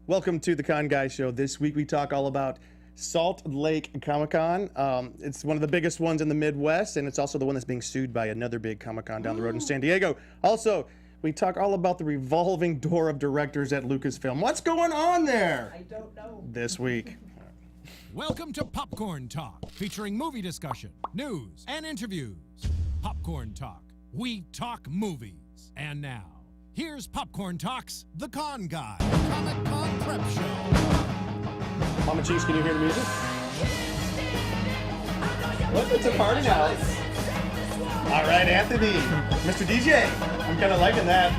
Welcome to the Con Guy Show. This week we talk all about Salt Lake Comic-Con. It's one of the biggest ones in the Midwest, and it's also the one that's being sued by another big Comic-Con down the road in San Diego. Also, we talk all about the revolving door of directors at Lucasfilm. What's going on there? I don't know. This week. Welcome to Popcorn Talk, featuring movie discussion, news, and interviews. Popcorn Talk. We talk movies. And now, here's Popcorn Talk's The Con Guy, Comic Con Prep Show. Mama Cheese, can you hear the music? Look, it's a party now. All right, Anthony, Mr. DJ, I'm kind of liking that.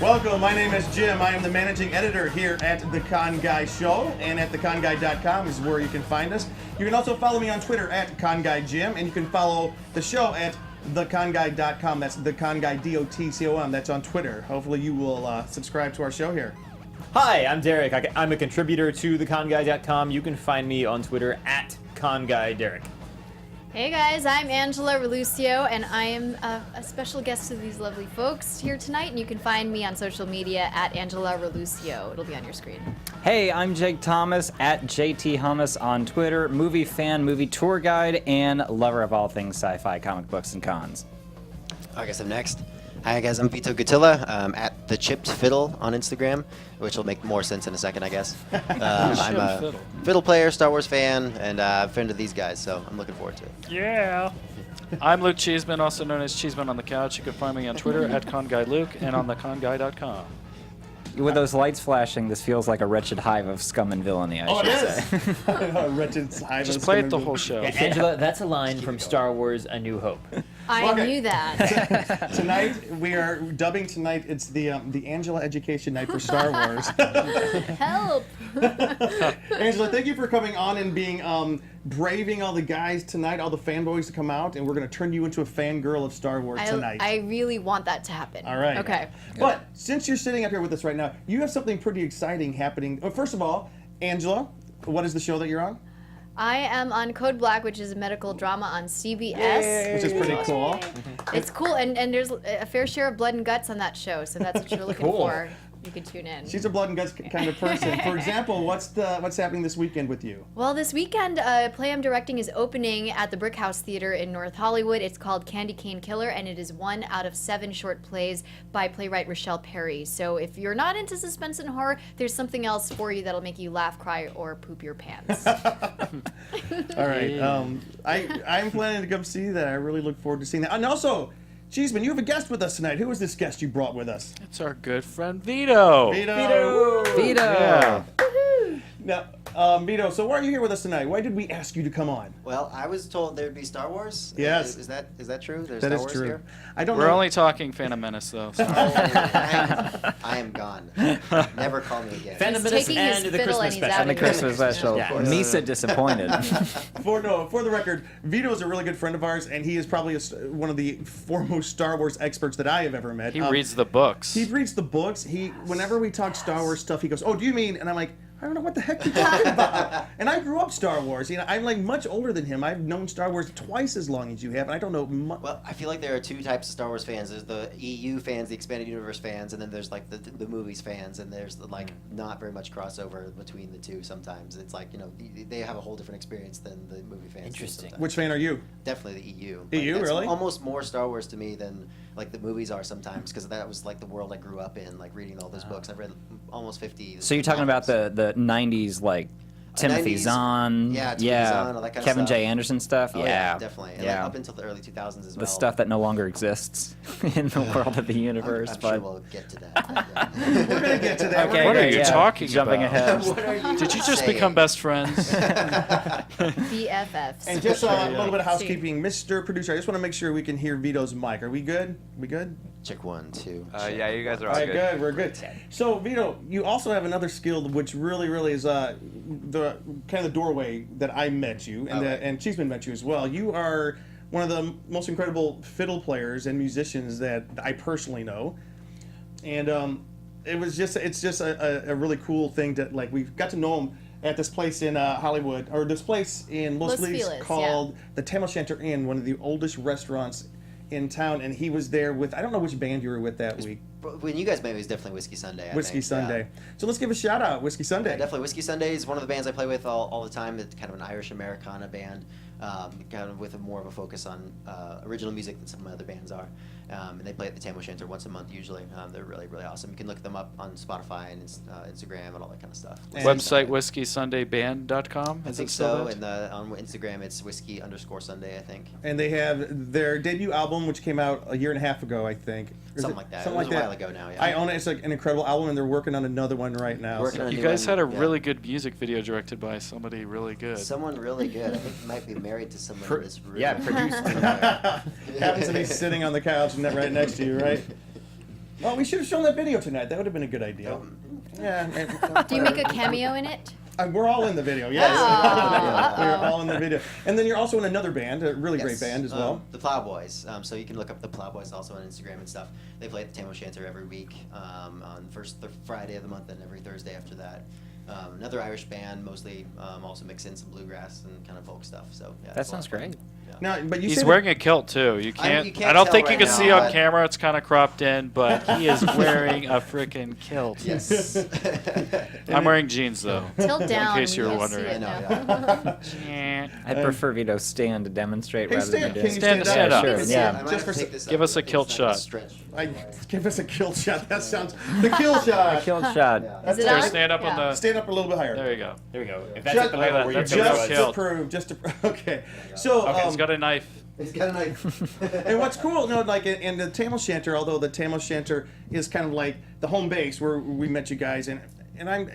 Welcome, my name is Jim. I am the managing editor here at The Con Guy Show, and at theconguy.com is where you can find us. You can also follow me on Twitter at ConGuyJim, and you can follow the show at theconguy.com. That's theconguy, D-O-T-C-O-M. That's on Twitter. Hopefully you will subscribe to our show here. Hi, I'm Derek. I'm a contributor to theconguy.com. You can find me on Twitter at ConGuyDerek. Hey guys, I'm Angela Relucio, and I am a special guest to these lovely folks here tonight, and you can find me on social media at Angela Relucio. It'll be on your screen. Hey, I'm Jake Thomas at JT Hummus on Twitter, movie fan, movie tour guide, and lover of all things sci-fi, comic books, and cons. I guess I'm next. Hi guys, I'm Vito Gutilla, at The Chipped Fiddle on Instagram, which will make more sense in a second, I guess. I'm a fiddle player, Star Wars fan, and a friend of these guys, so I'm looking forward to it. Yeah. I'm Luke Cheeseman, also known as Cheeseman on the Couch. You can find me on Twitter at ConGuyLuke and on theconguy.com. With those lights flashing, this feels like a wretched hive of scum and villainy, I should say. A wretched hive. Just play it the whole show. Yeah, Angela, that's a line from Star Wars A New Hope. I knew that. Tonight, we are dubbing tonight, it's the Angela Education Night for Star Wars. Help! Angela, thank you for coming on and being braving all the guys tonight, all the fanboys to come out, and we're going to turn you into a fangirl of Star Wars tonight. I really want that to happen. All right. Okay. But since you're sitting up here with us right now, you have something pretty exciting happening. First of all, Angela, what is the show that you're on? I am on Code Black, which is a medical drama on CBS. Which is pretty cool. It's cool, and there's a fair share of blood and guts on that show, so that's what you're looking for. You can tune in. She's a blood and guts kind of person. For example, what's happening this weekend with you? Well, this weekend, a play I'm directing is opening at the Brick House Theater in North Hollywood. It's called Candy Cane Killer, and it is 1 out of 7 short plays by playwright Rochelle Perry. So if you're not into suspense and horror, there's something else for you that'll make you laugh, cry, or poop your pants. All right. I'm planning to come see that. I really look forward to seeing that. And also, Cheeseman, you have a guest with us tonight. Who is this guest you brought with us? It's our good friend Vito. Vito. Yeah. Now, Vito, so why are you here with us tonight? Why did we ask you to come on? Well, I was told there'd be Star Wars. Yes. Is that true? There's That Star is Wars true. here? I don't We're know. only talking Phantom Menace, though. So. I am gone. Never call me again. Phantom He's Menace taking his and the fiddle Christmas and he's special. out And the of here. Christmas special. Yeah. Misa disappointed. For the record, Vito is a really good friend of ours, and he is probably one of the foremost Star Wars experts that I have ever met. He reads the books. He reads the books. Whenever we talk Star Wars stuff, he goes, "Oh, do you mean?" And I'm like, I don't know what the heck you're talking about. And I grew up Star Wars. You know, I'm like much older than him. I've known Star Wars twice as long as you have, and I don't know much. Well, I feel like there are two types of Star Wars fans. There's the EU fans, the expanded universe fans, and then there's like the movies fans, and there's like not very much crossover between the two. Sometimes it's like, you know, they have a whole different experience than the movie fans. Interesting. Which fan are you? Definitely the EU. EU, That's really? almost more Star Wars to me than like the movies are sometimes, because that was like the world I grew up in, like reading all those books. I've read almost 50. So you're talking about the 90s, like Timothy 90s, Zahn, yeah, Timothy Zahn, all that kind of Kevin stuff. J. Anderson stuff, Oh, yeah, definitely. And yeah. like up until the early 2000s as well. The stuff that no longer exists in the world of the universe. I'm but sure we'll get to that. We're gonna get to that. Okay, What are great, you yeah. talking Jumping about? ahead. What are you Did you just saying? become best friends? BFFs. And just a little bit of housekeeping, Mr. Producer. I just want to make sure we can hear Vito's mic. Are we good? We good? Check 1, 2. Yeah, you guys are All all right, good. We're good. So, Vito, you also have another skill, which really is the kind of the doorway that I met you, and and Cheeseman met you as well. You are one of the most incredible fiddle players and musicians that I personally know, and it's just a really cool thing that like we got to know him at this place in Hollywood, or this place in Los Feliz called the Tam O'Shanter Inn, one of the oldest restaurants in town, and he was there with, I don't know which band you were with that week. When you guys met, it was definitely Whiskey Sunday. I Whiskey think, Sunday. Yeah. So let's give a shout out, Whiskey Sunday. Yeah, definitely. Whiskey Sunday is one of the bands I play with all the time. It's kind of an Irish Americana band, kind of with more of a focus on original music than some of my other bands are. And they play at the Tam O'Shanter once a month usually. They're really, really awesome. You can look them up on Spotify and Instagram and all that kind of stuff. And Website whiskeysundayband.com. I think so. And on Instagram, it's whiskey_Sunday, I think. And they have their debut album, which came out a year and a half ago, I think. Something like that. Something It was like a that. while ago now, yeah. I own it. It's like an incredible album, and they're working on another one right now. Working on a You new guys one, had a yeah. really good music video directed by somebody really good. Someone really good. I think he might be married to someone in this room. Yeah, produced. Happens to be sitting on the couch and right next to you, right? Well, we should have shown that video tonight. That would have been a good idea. Yeah. Do you make a cameo in it? We're all in the video, yes. Oh. We're all in the video. And then you're also in another band, a really great Yes, band as well. The Plowboys. So you can look up the Plowboys also on Instagram and stuff. They play at the Tam O'Shanter every week on first Friday of the month and every Thursday after that. Another Irish band, mostly also mix in some bluegrass and kind of folk stuff. So yeah, That it's a lot sounds of fun. great. Yeah. Now, but you He's said wearing a kilt too. You can't. you can't I don't tell think you right can now, see on but- camera. It's kind of cropped in, but he is wearing a freaking kilt. Yes. I'm wearing jeans though. Tilt down. case you were we can't wondering. see it I know, now. I'd prefer Vito stand to demonstrate Hey, rather Stan, than can do you Stand- stand, stand up? up. Sure, Can you yeah. stand- I might Just have for to take this Give up. us a It's kilt not gonna shot. stretch. give us a kill shot. That sounds the kill shot. kill shot. Is it Here, on? stand up Yeah. on the. Stand up a little bit higher. There you go. There we go. If that's Just- at the level where you're that's going a Just real to kilt. prove, okay. So, Okay, it's got a knife. He's got a knife. and what's cool, no, like in the Tam O'Shanter, although the Tam O'Shanter is kind of like the home base where we met you guys, and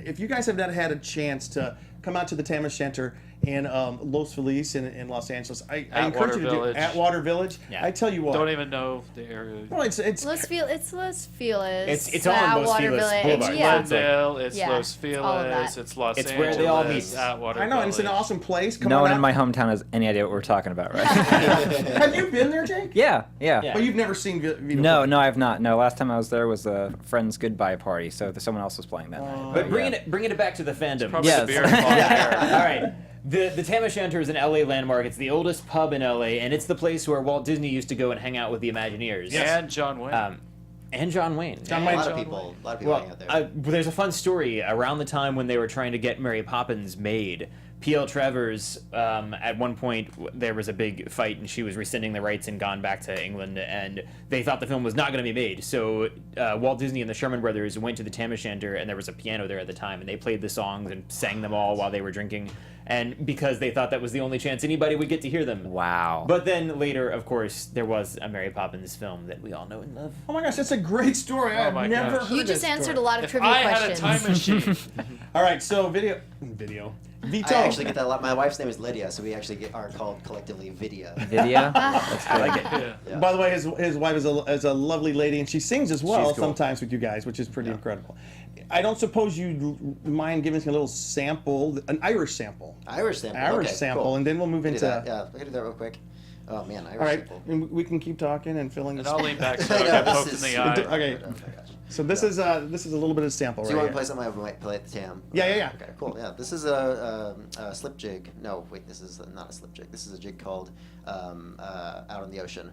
if you guys have not had a chance to come out to the Tam O'Shanter in Los Feliz in Los Angeles, I encourage Water you to Village. do at Water Village. Yeah. I tell you what. Don't even know the area. Well, it's Let's feel it. It's all on Los Water Feliz Village. Boulevard. Yeah. Glendale, it's Yeah, Los it's all of Feliz, that. it's Los It's Angeles. where they all meet. At Water I know, and it's an Village. awesome place. Come No on one out. in my hometown has any idea what we're talking about, right? Have you been there, Jake? yeah. Yeah. But you've never seen Vito. No, play? no, I've not. No, last time I was there was a friend's goodbye party, so someone else was playing that night. But bringing yeah. it back to the fandom. Probably Yes. the beer involved there. All right. The Tam O'Shanter is an LA landmark. It's the oldest pub in LA, and it's the place where Walt Disney used to go and hang out with the Imagineers. And John Wayne. And John Wayne. John A Wayne. lot of people hang out there. There's a fun story around the time when they were trying to get Mary Poppins made. P.L. Travers, at one point, there was a big fight, and she was rescinding the rights and gone back to England, and they thought the film was not going to be made. So Walt Disney and the Sherman Brothers went to the Tam O'Shanter, and there was a piano there at the time, and they played the songs and sang them all while they were drinking, and because they thought that was the only chance anybody would get to hear them. Wow. But then later, of course, there was a Mary Poppins film that we all know and love. Oh my gosh, that's a great story. I've my never gosh. heard You just that answered story. a lot of If trivia I questions. had a time machine. All right, so Vito. Vito. I actually get that a lot. My wife's name is Lydia, so we actually are called collectively Vidya. Video? That's I good. like it. Yeah. By the way, his wife is a lovely lady, and she sings as well She's cool. sometimes with you guys, which is pretty incredible. I don't suppose you'd mind giving us a little sample, an Irish sample. Irish sample. Irish okay, sample, cool. and then we'll move We can into. do that. Yeah, we can do that real quick. Oh man, Irish All right, sample. and we can keep talking and filling And this. I'll lean back so I I know, get this poked in is- the eye. Okay. Oh, gosh. So this is a little bit of sample Do right you want here. to play something I might play at the Tam? Yeah. Okay, cool. Yeah, this is a slip jig. No, wait, this is not a slip jig. This is a jig called Out on the Ocean.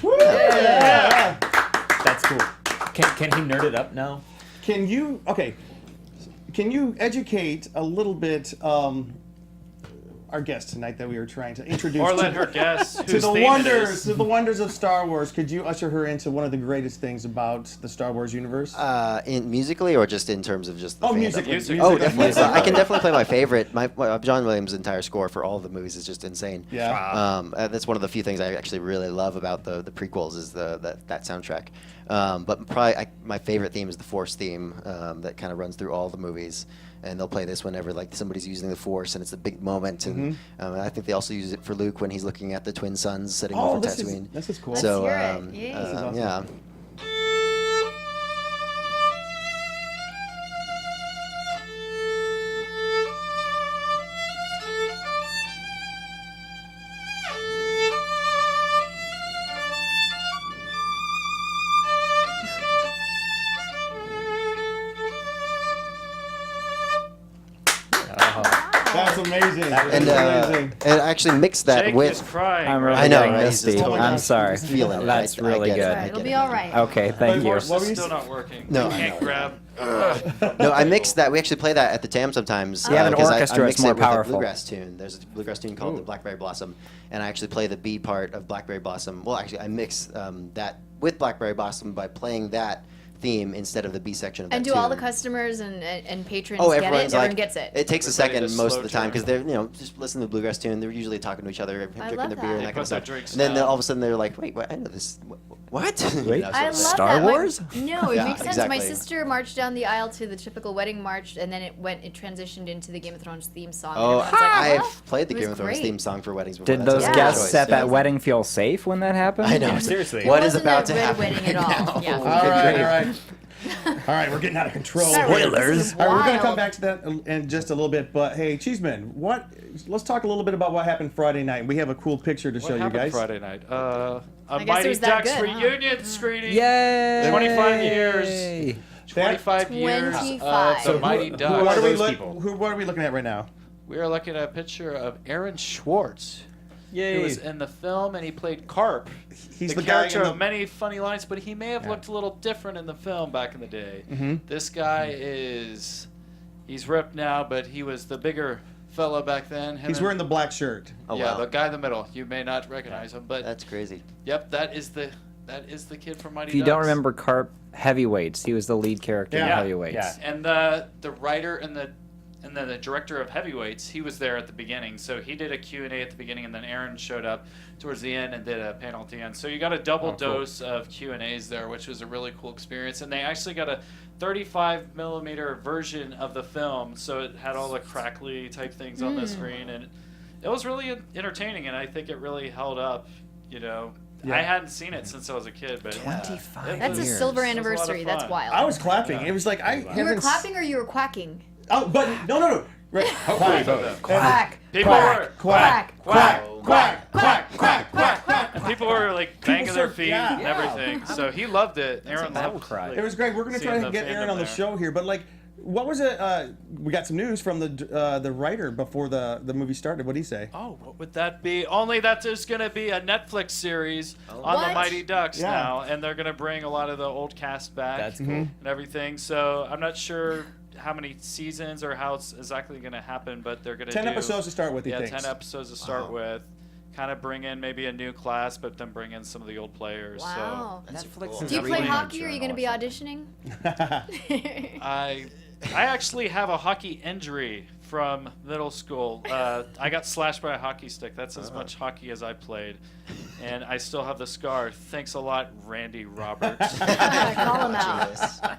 Yeah. That's cool. Can he nerd it up now? Can you educate a little bit our guest tonight that we were trying to introduce Or to- let her guess to whose the theme it wonders is. to the wonders of Star Wars? Could you usher her into one of the greatest things about the Star Wars universe? In musically or just in terms of just the fandom? Musically. Music. Oh, definitely. So I can definitely play my favorite. My John Williams' entire score for all of the movies is just insane. Yeah. That's one of the few things I actually really love about the prequels is that soundtrack. But probably my favorite theme is the Force theme that kind of runs through all the movies. And they'll play this whenever like somebody's using the Force and it's a big moment. And I think they also use it for Luke when he's looking at the twin suns sitting over this Tatooine. is cool. Let's So hear it. Yay. This is awesome. yeah. That's amazing. And amazing. and I actually mixed that Jake with. is crying. I'm really I know, getting right? misty. He's just- I'm sorry. feeling it. That's I really get it. good. All right, it'll be all right. Okay, thank you. Horse What were is you still s- not working. No, We I can't know. grab. No, I mixed that. We actually play that at the Tam sometimes. You have an 'cause orchestra, I it's mix more it with a powerful. bluegrass tune. There's a bluegrass tune called the Blackberry Blossom, and I actually play the B part of Blackberry Blossom. Well, actually, I mix that with Blackberry Blossom by playing that theme instead of the B section of that And do all the tune. customers and patrons Oh, get it? everyone's Everyone like, gets it. It takes a Everybody second just most slow of the time because jam. they're just listening to the bluegrass tune. They're usually talking to each other, drinking love their beer, that. and They that kind put of their stuff. drinks And then down. all of a sudden they're like, "Wait, what? I know this. What?" Wait. I love Star that. Wars? No, it Yeah, makes sense. exactly. My sister marched down the aisle to the typical wedding march, and then it transitioned into the Game of Thrones theme song. Oh, and everyone's like, I've "What?" played the It Game was of Thrones great. theme song for weddings before. Did That's those a Yeah. good guests choice, at yeah. that wedding feel safe when that happened? I know. Seriously. What It is wasn't about a to red happen wedding at right all. now? Yeah. All right, all right. All right, we're getting out of control. All right, Spoilers. this is All right, we're going to come wild. back to that in just a little bit. But hey, Cheeseman, let's talk a little bit about what happened Friday night. We have a cool picture to What show you happened guys. Friday night? A guess it Mighty was that Ducks good, huh? reunion screening. Yay! 25 years. 25 years of 25. the Mighty Ducks. What are we those people? what are we looking at right now? We are looking at a picture of Aaron Schwartz. Yay! He was in the film and he played Carp. He's the the guy character in the- of many funny lines, but he may have looked a little different in the film back in the day. This guy he's ripped now, but he was the bigger fella back then. He's wearing the black shirt. Oh, yeah, wow. the guy in the middle. You may not recognize him, but That's crazy. yep, that is the kid from Mighty If you Ducks. don't remember Carp, Heavyweights. He was the lead character in Yeah. Heavyweights. Yeah. And the writer and then the director of Heavyweights, he was there at the beginning. So he did a Q&A at the beginning, and then Aaron showed up towards the end and did a panel at the end. So you got a double dose of Q&As there, which was a really cool experience. And they actually got a 35 millimeter version of the film, so it had all the crackly type things on the screen, and it was really entertaining. And I think it really held up. You know, I hadn't seen it since I was a kid, but 25 That's a years. silver It was a lot of anniversary. That's fun. wild. I was clapping. It was like I You were haven't. clapping or you were quacking? Oh, but no. Right. Quack. Quack. People were Quack. Quack. Quack. Quack. Quack. Quack. and people were like banging their start- feet yeah. and everything. So he loved it. Aaron loved cry. It was great. We're going to try Seeing and the get Aaron fandom on the there. show here, but like, what was it? We got some news from the writer before the movie started. What did he say? Oh, what would that be? Only that there's going to be a Netflix series on What? the Mighty Ducks Yeah. now, and they're going to bring a lot of the old cast back That's cool. and everything. So I'm not sure how many seasons or how it's exactly going to happen, but they're going to 10 do episodes to start with, he Yeah, thinks. 10 episodes to start with. Kind of bring in maybe a new class, but then bring in some of the old players. Wow. Netflix Do you play reading hockey or a are you going to be journal or auditioning? So I actually have a hockey injury from middle school. I got slashed by a hockey stick. That's as much hockey as I played. And I still have the scar. Thanks a lot, Randy Roberts. Call him out.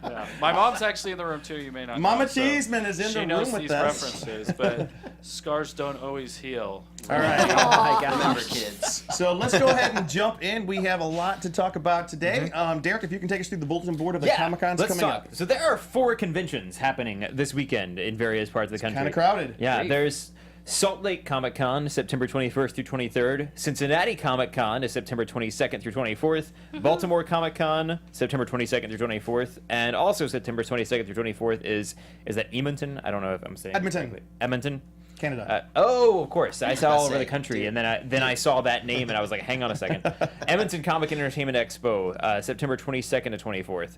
Yeah. My mom's actually in the room too. You may not. Mama know, so Cheeseman is in she the knows room with these us. references, but scars don't always heal. All right. Aw. Remember, kids. So let's go ahead and jump in. We have a lot to talk about today. Derek, if you can take us through the bulletin board of the Comic-Cons let's coming talk. up. So there are 4 conventions happening this weekend in various parts of the country. Kind of crowded. Yeah, there's Salt Lake Comic Con, September 21st through 23rd. Cincinnati Comic Con is September 22nd through 24th. Baltimore Comic Con, September 22nd through 24th. And also September 22nd through 24th is that Edmonton? I don't know if I'm saying it Edmonton. correctly. Edmonton. Canada. Oh, of course. I saw all over the Classic, country, dude. and then I saw that name, and I was like, hang on a second. Edmonton Comic and Entertainment Expo, September 22nd to 24th.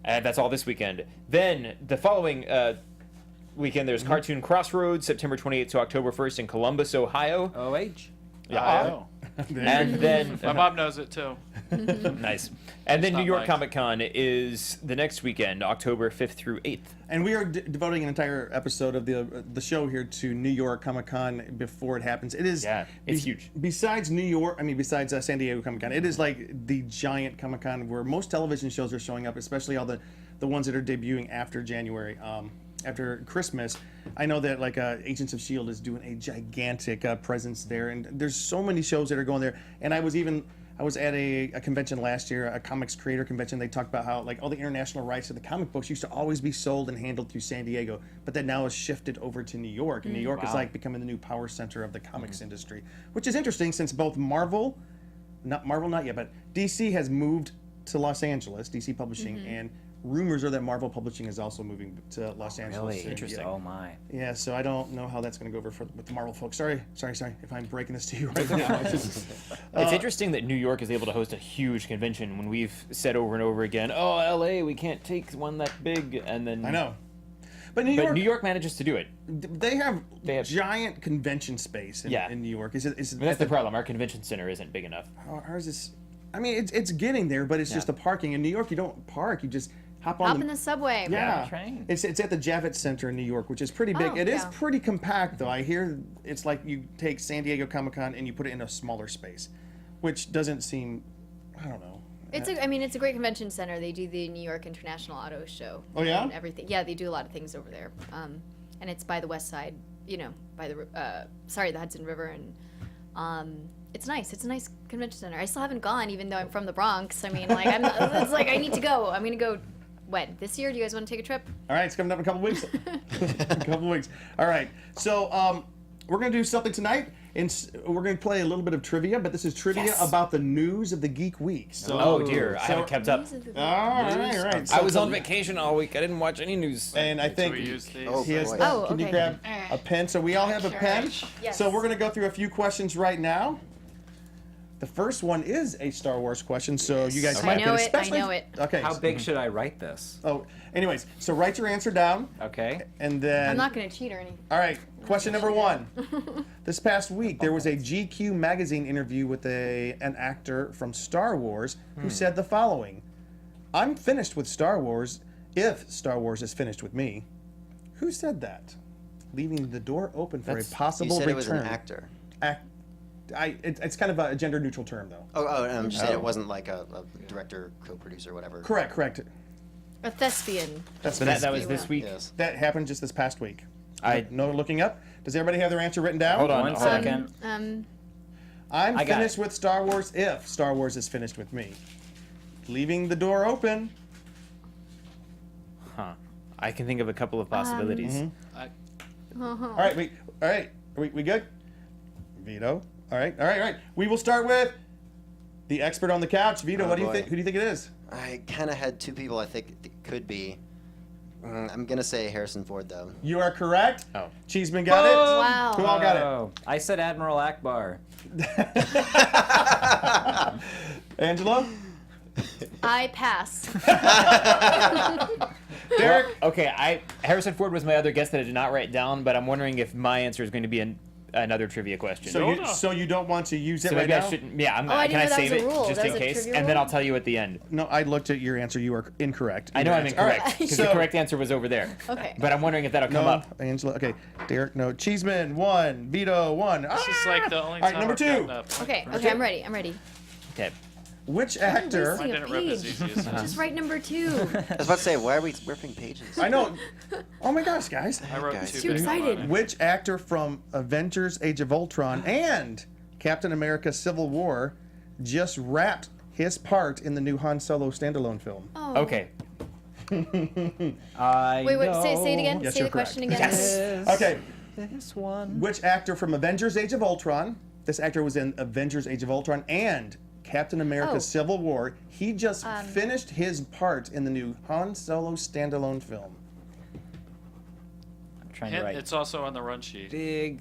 That's all this weekend. Then the following weekend, there's Cartoon Crossroads, September 28th to October 1st in Columbus, Ohio. OH. I know. And then My mom knows it too. nice. And then not New York Mike. Comic Con is the next weekend, October 5th through 8th. And we are devoting an entire episode of the show here to New York Comic Con before it happens. It is it's huge. Besides New York, besides San Diego Comic Con, it is like the giant Comic Con where most television shows are showing up, especially all the ones that are debuting after January. After Christmas, I know that like Agents of S.H.I.E.L.D. is doing a gigantic presence there, and there's so many shows that are going there. And I was at a convention last year, a comics creator convention. They talked about how like all the international rights to the comic books used to always be sold and handled through San Diego, but that now is shifted over to New York, and New York is like becoming the new power center of the comics industry, which is interesting since both Marvel not yet, but DC has moved to Los Angeles, DC Publishing, and rumors are that Marvel Publishing is also moving to Los Angeles. Really soon. interesting. Oh my. Yeah, so I don't know how that's going to go over with the Marvel folks. Sorry, if I'm breaking this to you right now. It's interesting that New York is able to host a huge convention when we've said over and over again, oh, LA, we can't take one that big, and then... I know. But New York manages to do it. They have giant convention space in New York. Is it? That's the problem. Our convention center isn't big enough. Ours is... I mean, it's getting there, but it's just the parking. In New York, you don't park. You just hop in the subway. Yeah, train. It's at the Javits Center in New York, which is pretty big. It is pretty compact, though. I hear it's like you take San Diego Comic-Con and you put it in a smaller space, which doesn't seem... I don't know. It's a great convention center. They do the New York International Auto Show. Oh, yeah? And everything. Yeah, they do a lot of things over there. And it's by the west side, by the the Hudson River, and it's nice. It's a nice convention center. I still haven't gone, even though I'm from the Bronx. I mean, like it's like I need to go. I'm gonna go. When? This year? Do you guys want to take a trip? All right, it's coming up in a couple weeks. All right, so we're going to do something tonight, and we're going to play a little bit of trivia, but this is trivia about the news of the Geek Week. So, oh dear, I haven't kept up. All right. So I was on vacation all week. I didn't watch any news. And I think we use these? he has. Oh, can you okay. grab a pen? So we all have a pen. Yes. So we're going to go through a few questions right now. The first one is a Star Wars question, so you guys might get especially. I know it. Okay. How big should I write this? Oh, anyways, so write your answer down, Okay. and then. I'm not gonna cheat or anything. All right, question number one. This past week, there was a GQ magazine interview with an actor from Star Wars who said the following: "I'm finished with Star Wars if Star Wars is finished with me." Who said that? Leaving the door open for a possible You said return. it was an actor. It's kind of a gender-neutral term, though. Oh, I'm just saying it wasn't like a director, co-producer, whatever. Correct. A thespian. That's So that was this week. Yes. That happened just this past week. I No looking up. Does everybody have their answer written down? hold on. One second. I'm I got finished it. with Star Wars if Star Wars is finished with me. Leaving the door open. Huh. I can think of a couple of possibilities. All right, we good? Vito. All right. We will start with the expert on the couch. Vito, what do you boy. think? Who do you think it is? I kind of had two people I think it could be. I'm going to say Harrison Ford, though. You are correct. Oh. Cheeseman got it. Wow. Who all got it? Oh, I said Admiral Akbar. Angelo? I pass. Derek? Okay, Harrison Ford was my other guess that I did not write down, but I'm wondering if my answer is going to be another trivia question. So you don't want to use it So right maybe now? I shouldn't. Yeah, Oh, I can didn't know I that save was a it rule. just That in was a case, trivia and then rule? I'll tell you at the end. No, I looked at your answer. You are incorrect. I know I'm incorrect Alright. because So- the correct answer was over there. Okay. But I'm wondering if that'll come No, up. Angela. Okay, Derek. No. Cheeseman 1. Vito 1. This is like the only All right, time number I've two. gotten a Okay, point. I'm ready. Okay. Which actor? Lucy. Mine didn't rip as Page. easy as Just write number 2. I was about to say, why are we ripping pages? I know. Oh my gosh, guys. I wrote Guys. too Too big excited. on it. Which actor from Avengers: Age of Ultron and Captain America: Civil War just wrapped his part in the new Han Solo standalone film? Oh. Okay. I Wait, know say it again. Yes, say you're the question again. Yes. Okay. This one. Which actor from Avengers: Age of Ultron? This actor was in Avengers: Age of Ultron and Captain America: Oh. Civil War. He just finished his part in the new Han Solo standalone film. I'm trying to Hint, write it's also on the run sheet. big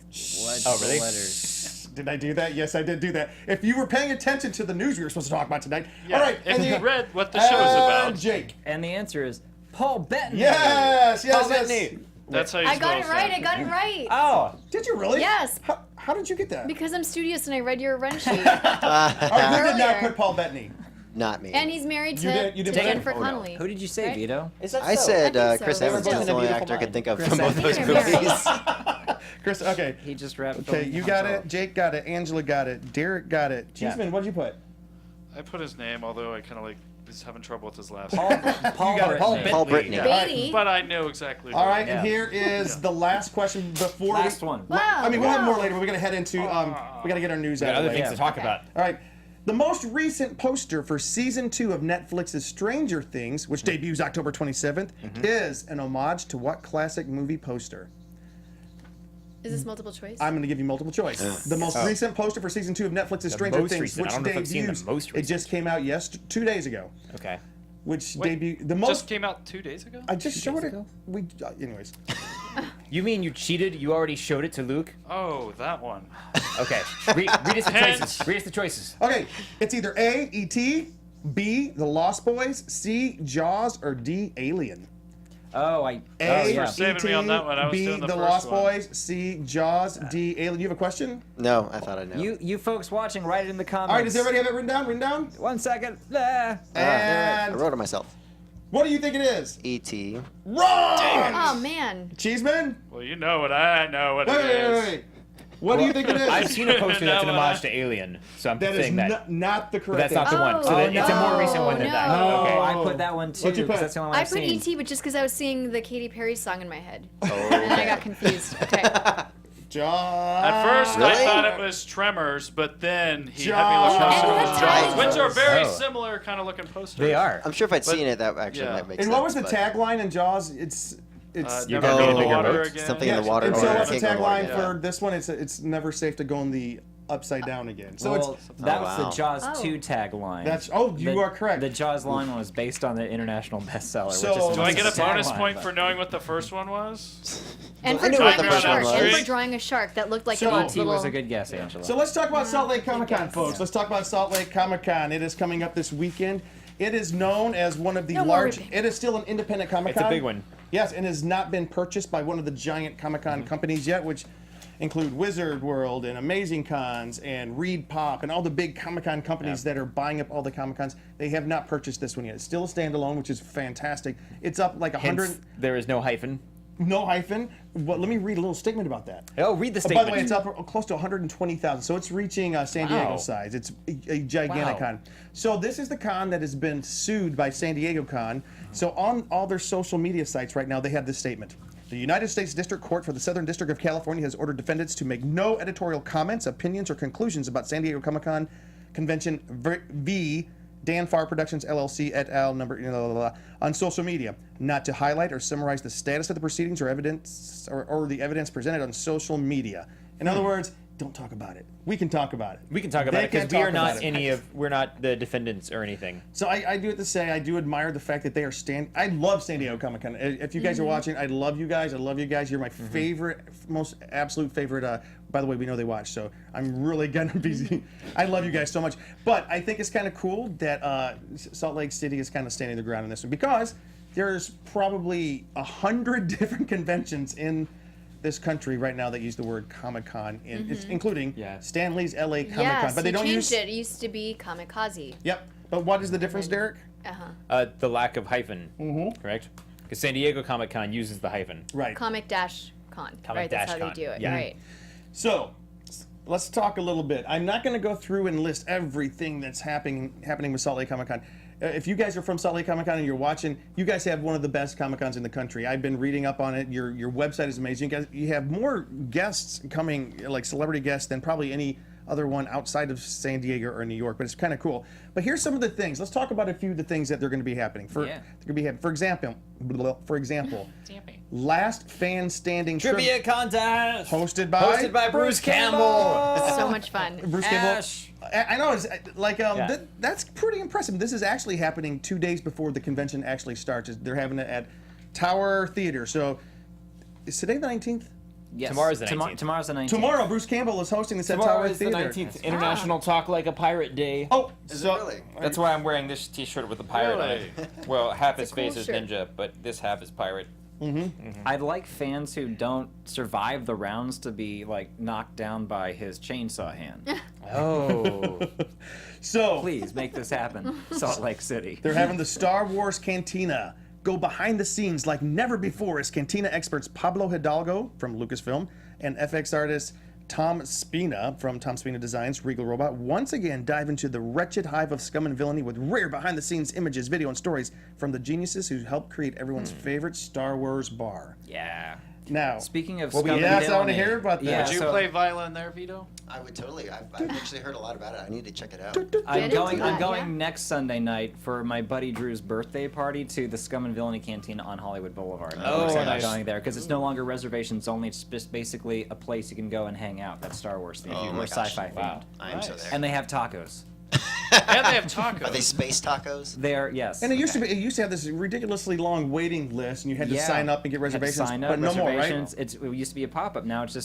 Oh, really? letters. Did I do that? Yes, I did do that. If you were paying attention to the news we were supposed to talk about tonight. Yeah, All right. if you the- read what the show's about. Jake. And the answer is Paul Bettany. Yes. Paul Bettany. That's how you I got spell it right. that. I got it right. Oh, Did you really? Yes. How did you get that? Because I'm studious and I read your run sheet. All right, who did not Earlier. put Paul Bettany? Not me. And he's married to, You did to put Jennifer him? Oh, no. Connelly. who did you say, Right? Vito? Is that I so? said I think so. Chris They were Evans both is in the A only Beautiful actor I could Mind. think of Chris from both those Evans. movies. Chris, okay. He just wrapped. Okay, you got it. Jake got it. Angela got it. Derek got it. Yeah. Cheeseman, what'd you put? I put his name, although I kind of was having trouble with his last Paul, name. Paul, got it. Paul Bettany. Paul Brittany. Yeah. Beatty. But I know exactly. All right, Yeah. and here is the last question before Last one. Wow. I mean, we'll have wow. more later, but we're going to head into, we got to get our news We out got of other the way. things to talk Okay. about. All right. The most recent poster for season 2 of Netflix's Stranger Things, which debuts October 27th, is an homage to what classic movie poster? Is this multiple choice? I'm going to give you multiple choice. The most recent poster for season 2 of Netflix's Stranger most Things, recent. I which don't know if I've seen the debuts, most it just came out 2 days ago. Okay. which Wait, debuted the Just most. came out 2 days ago. I just showed it. Anyways. You mean you cheated? You already showed it to Luke? Oh, that one. Okay. Read us the Hence- choices. Read us the choices. Okay, it's either A, E.T., B, The Lost Boys, C, Jaws, or D, Alien. Oh, A, yeah. saving me on that one. I was B, doing the The first Lost one. Boys, C, Jaws, D, Alien. You have a question? No, I thought I knew. You folks watching, write it in the comments. All right, does everybody have it written down? Written down? 1 second. Ah. I And wrote it myself. what do you think it is? E.T. Wrong! Oh man. Cheeseman? Well, you know what I know what Wait, it wait, is. wait, wait. What do you think it is? I've seen a poster that's an No, homage to Alien, so I'm That is saying that. not the But correct that's not the one. So Oh, that, it's a more recent one than no, that. no. Okay. Oh, I put that one too. What'd you put? 'cause that's the only one I I've put seen. E.T., but just because I was singing the Katy Perry song in my head. Oh, And I got confused. Okay. Jaws. At first, Really? I thought it was Tremors, but then he had me Jaws. look And at that's Jaws, right. which are very Oh. similar kind of looking posters. They are. I'm sure if I'd But- seen it, that actually yeah. might make And sense. what was the but- tagline in Jaws? It's You're Never gonna go be in a the bigger water boat? again. Something in the water. And or so I what's the can't go in the water tagline again. for this one? It's never safe to go in the upside down again. So Well, that was wow. the Jaws Oh. 2 tagline. you are correct. The Jaws line was based on the international bestseller. So- which is Do I get a just bonus tagline, point but- for knowing what the first one was? And I for knew drawing what the a first shark. one And was. for drawing a shark that looked like So- a E.T. little. was a good guess, Angela. So let's talk about Salt Lake Comic Con, guess. folks. Let's talk about Salt Lake Comic Con. It is coming up this weekend. It is known as one of the No more large. ripping. It is still an independent Comic Con. It's a big one. Yes, and has not been purchased by one of the giant Comic Con companies yet, which include Wizard World and Amazing Cons and Reed Pop and all the big Comic Con companies that are buying up all the Comic Cons. They have not purchased this one yet. It's still a standalone, which is fantastic. It's up like 100. Hence, there is no hyphen. No hyphen. Well, let me read a little statement about that. Oh, read the By statement. the way, it's up close to 120,000, so it's reaching San Diego Wow. size. It's a gigantic Wow. con. So this is the con that has been sued by San Diego Con. So on all their social media sites right now, they have this statement. The United States District Court for the Southern District of California has ordered defendants to make no editorial comments, opinions, or conclusions about San Diego Comic-Con Convention v. Dan Farr Productions LLC et al. On social media, not to highlight or summarize the status of the proceedings or evidence or the evidence presented on social media. In other words, don't talk about it. We can talk about it. We can talk about They it because can't we talk are not about it. any of. We're not the defendants or anything. So I do have to say I do admire the fact that they are I love San Diego Comic Con. If you guys are watching, I love you guys. I love you guys. You're my favorite, most absolute favorite. By the way, we know they watch, so I'm really gonna be. I love you guys so much. But I think it's kind of cool that Salt Lake City is kind of standing their ground on this one because there's probably 100 different conventions in this country right now that use the word Comic Con, it's including Stanley's LA Comic Con, Yes, but they he don't changed use. it. It used to be Kamikaze. Yep. But what is the difference, Derek? The lack of hyphen. Correct. Because San Diego Comic Con uses the hyphen. Right. Comic-Con. Comic Right, that's how Con. they do it. Yeah. Right. So, let's talk a little bit. I'm not going to go through and list everything that's happening with Salt Lake Comic Con. If you guys are from Salt Lake Comic Con and you're watching, you guys have one of the best Comic Cons in the country. I've been reading up on it. Your website is amazing. You have more guests coming, like celebrity guests, than probably any other one outside of San Diego or New York. But it's kind of cool. But here's some of the things. Let's talk about a few of the things that they're going to be happening. For example, last fan standing Trivia contest hosted by Bruce Campbell. So much fun. Bruce Campbell. I know, it's like that's pretty impressive. This is actually happening 2 days before the convention actually starts. They're having it at Tower Theater. So is today the 19th? Yes. Tomorrow's the 19th. Tomorrow's the 19th. Tomorrow, Bruce Campbell is hosting this at Tomorrow Tower is the Theater. 19th International Talk Like a Pirate Day. Oh, Is so it really? That's why I'm wearing this T-shirt with a pirate on it. Well, half his a cool face is shirt. ninja, but this half is pirate. I'd like fans who don't survive the rounds to be like knocked down by his chainsaw hand. Oh. So Please make this happen, Salt Lake City. they're having the Star Wars Cantina go behind the scenes like never before as Cantina experts Pablo Hidalgo from Lucasfilm and FX artist Tom Spina from Tom Spina Designs, Regal Robot, once again dive into the wretched hive of scum and villainy with rare behind-the-scenes images, video, and stories from the geniuses who helped create everyone's favorite Star Wars bar. Yeah. Now, Speaking of well, scum and yes, I want to villainy, hear about that. yeah, Would you so- play violin there, Vito? I would totally. I've actually heard a lot about it. I need to check it out. I'm into going. I'm that, going yeah. next Sunday night for my buddy Drew's birthday party to the Scum and Villainy Cantina on Hollywood Boulevard. I'm Oh, excited nice. about going there because it's no longer reservations only. It's just basically a place you can go and hang out. That's Star Wars themed Oh or my gosh. sci-fi themed. Wow. I am so there. And they have tacos. And they have tacos. Are they space tacos? They are, yes. And it used to have this ridiculously long waiting list, and you had to sign up and get reservations. Sign up, but no more, right? It used to be a pop-up. Now it's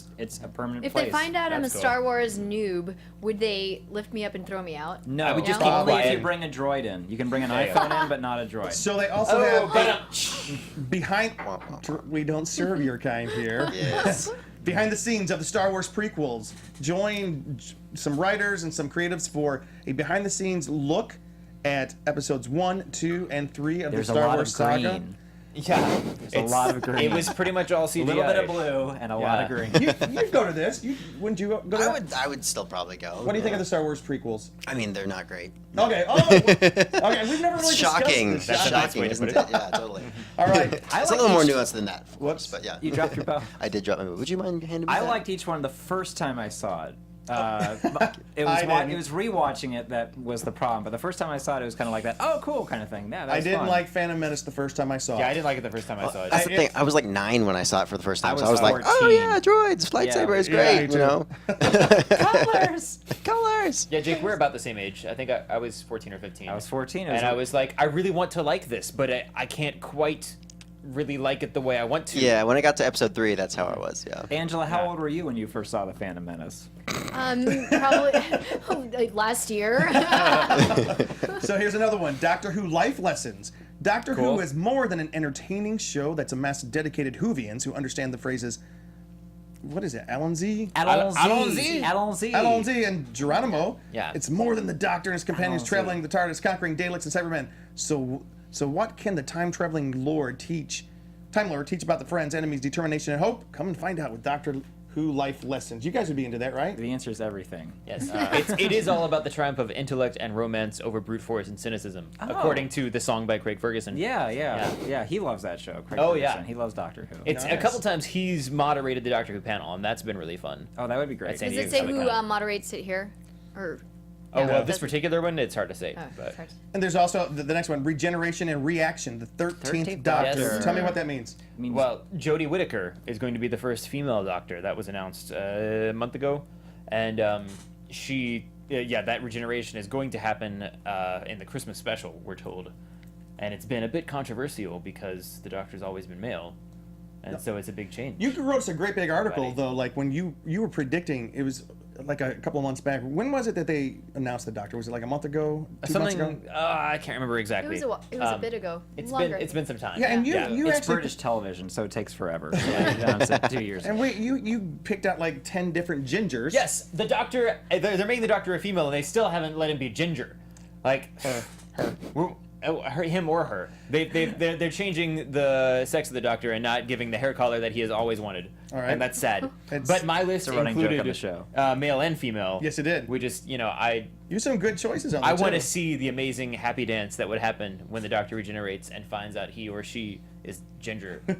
a permanent If place. they find out I'm a That's cool. Star Wars noob, would they lift me up and throw me out? No, I would just keep only if quiet. you bring a droid in. You can bring an There you iPhone in, but not a droid. So they also have behind. Womp, womp. We don't serve your kind here. Yes. Behind the scenes of the Star Wars prequels. Join some writers and some creatives for a behind the scenes look at episodes 1, 2, and 3 of There's the a Star lot Wars of saga. green. Yeah, There's a lot of green. It was pretty much all CGI. A little bit of blue and a lot of green. You'd go to this. Wouldn't you go to that? I would still probably go. What do you think of the Star Wars prequels? I mean, they're not great. Okay. Okay. We've never really Shocking. discussed this. That's a nice Shocking, way to isn't put it? it. Yeah, totally. All right. It's I a like little more each- nuanced than that, of course, but yeah. You dropped your bow. I did drop my bow. Would you mind handing me I that? liked each one the first time I saw it. It I didn't. was rewatching it that was the problem. But the first time I saw it, it was kind of like that. Oh, cool, kind of thing. Yeah, that I was didn't fun. like Phantom Menace the first time I saw it. Yeah, I didn't like it the first time I saw it. That's the thing. I was like 9 when I saw it for the first time, I so I was was like, oh 14. yeah, droids, lightsaber is Yeah, great, me you too. know. Colors. Colors. Yeah, Jake, we're about the same age. I think I was 14 or 15. I was 14. And I was like, I really want to like this, but I can't quite really like it the way I want to. Yeah, when I got to episode 3, that's how I was. Yeah. Angela, how old were you when you first saw The Phantom Menace? Probably like last year. So here's another one. Doctor Who Life Lessons. Doctor Who Cool. is more than an entertaining show that's amassed dedicated Whovians who understand the phrases, what is it, Allons-y? Allons-y. Allons-y and Geronimo. Yeah. It's more than the Doctor and his companions Allons-y. traveling the TARDIS, conquering Daleks and Cybermen. So what can the time-traveling Time Lord teach about the friends, enemies, determination, and hope? Come and find out with Doctor Who Life Lessons. You guys would be into that, right? The answer is everything. Yes. It is all about the triumph of intellect and romance over brute force and cynicism, according to the song by Craig Ferguson. Yeah. He loves that show. Craig Oh, Ferguson. yeah. He loves Doctor Who. It's a Nice. couple times he's moderated the Doctor Who panel, and that's been really fun. Oh, that would be great. That's San Does it Diego say who Comic-Con. moderates it here? Or Oh, Yeah. well, this Does- particular one, it's hard to say. Oh, but sorry. And there's also the next one, Regeneration and Reaction, the 13th Doctor. Doctor. Tell me what that means. means Well, Jodie Whittaker is going to be the first female Doctor. That was announced a month ago, and that regeneration is going to happen in the Christmas special. We're told, and it's been a bit controversial because the Doctor's always been male, and so it's a big change. You wrote us a great big article, Right. though, like when you were predicting, it was like a couple of months back. When was it that they announced the Doctor? Was it like a month ago? 2 months ago? I can't remember It exactly. was a bit ago. It's Longer. been some time. Yeah, and you it's actually British television, so it takes forever. So I announced it 2 years. and wait, you picked out like 10 different gingers. Yes, the Doctor. They're making the Doctor a female, and they still haven't let him be ginger, like him or her. They're changing the sex of the Doctor and not giving the hair color that he has always wanted. All right. And that's sad. It's- But my list a running joke included on the show. Male and female. Yes, it did. We just, I You some good choices on there. want to too. see the amazing happy dance that would happen when the Doctor regenerates and finds out he or she is ginger. All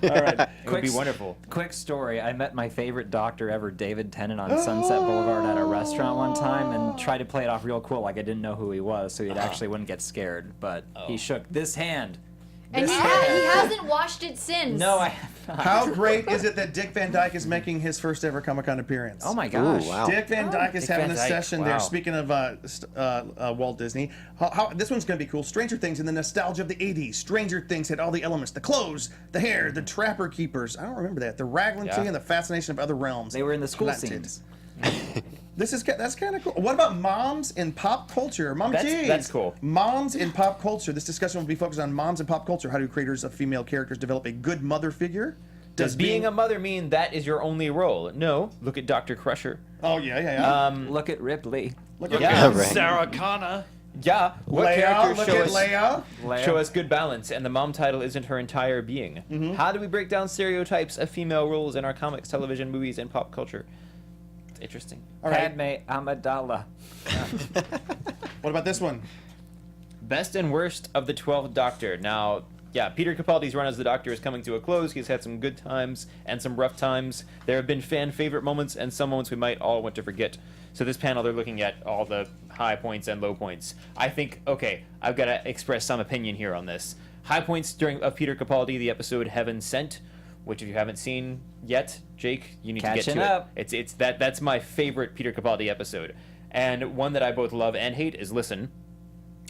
right. It would be s- wonderful. Quick story. I met my favorite Doctor ever, David Tennant, on Sunset Boulevard at a restaurant one time and tried to play it off real cool, like I didn't know who he was, so he actually wouldn't get scared. But he shook this hand. And he hasn't washed it since. No, I have not. How great is it that Dick Van Dyke is making his first ever Comic-Con appearance? Oh my gosh. Ooh, wow. Dick Van Dyke is Dick having Van a Dyke, session wow. there. Speaking of Walt Disney, this one's going to be cool. Stranger Things and the nostalgia of the 80s. Stranger Things had all the elements, the clothes, the hair, the Trapper Keepers. I don't remember that. The Raglan Yeah. Tea and the fascination of other realms. They were in the school Planted. scenes. That's kind of cool. What about moms in pop culture? Mom G's. That's cool. Moms in pop culture. This discussion will be focused on moms in pop culture. How do creators of female characters develop a good mother figure? Does being a mother mean that is your only role? No. Look at Dr. Crusher. Oh yeah. Look at Ripley. Look at Yeah. Right. Sarah Connor. Yeah. What Leia. characters Look show at us Leia. Leia. show us good balance, and the mom title isn't her entire being? Mm-hmm. How do we break down stereotypes of female roles in our comics, television, movies, and pop culture? It's interesting. All right. Padme Amidala. What about this one? Best and worst of the 12th Doctor. Now, yeah, Peter Capaldi's run as the Doctor is coming to a close. He's had some good times and some rough times. There have been fan favorite moments and some moments we might all want to forget. So this panel, they're looking at all the high points and low points. I think, okay, I've got to express some opinion here on this. High points of Peter Capaldi, the episode Heaven Sent, which if you haven't seen yet, Jake, you need to get Catching to up. it. That's my favorite Peter Capaldi episode. And one that I both love and hate is Listen.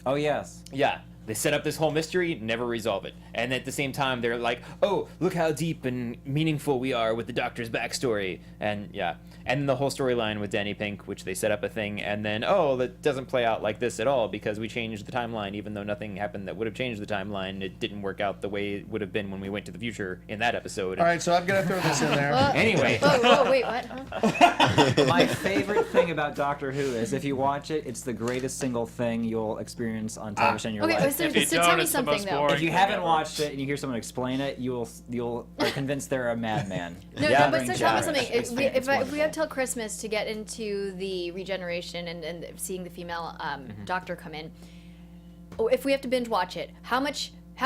Oh yes. Yeah. They set up this whole mystery, never resolve it. And at the same time, they're like, oh, look how deep and meaningful we are with the Doctor's backstory. And yeah. And then the whole storyline with Danny Pink, which they set up a thing, and then, oh, that doesn't play out like this at all because we changed the timeline, even though nothing happened that would have changed the timeline. It didn't work out the way it would have been when we went to the future in that episode. All right, so I'm going to throw this in there. Anyway. Whoa, wait, what? Huh? My favorite thing about Doctor Who is if you watch it, it's the greatest single thing you'll experience on television in your life. So, If you so don't, tell me it's the something most though. boring If you thing haven't ever. watched it and you hear someone explain it, you're convinced they're a madman. No, Yeah. but so tell me something. It's If we have till Christmas to get into the regeneration and seeing the female doctor come in, if we have to binge watch it, how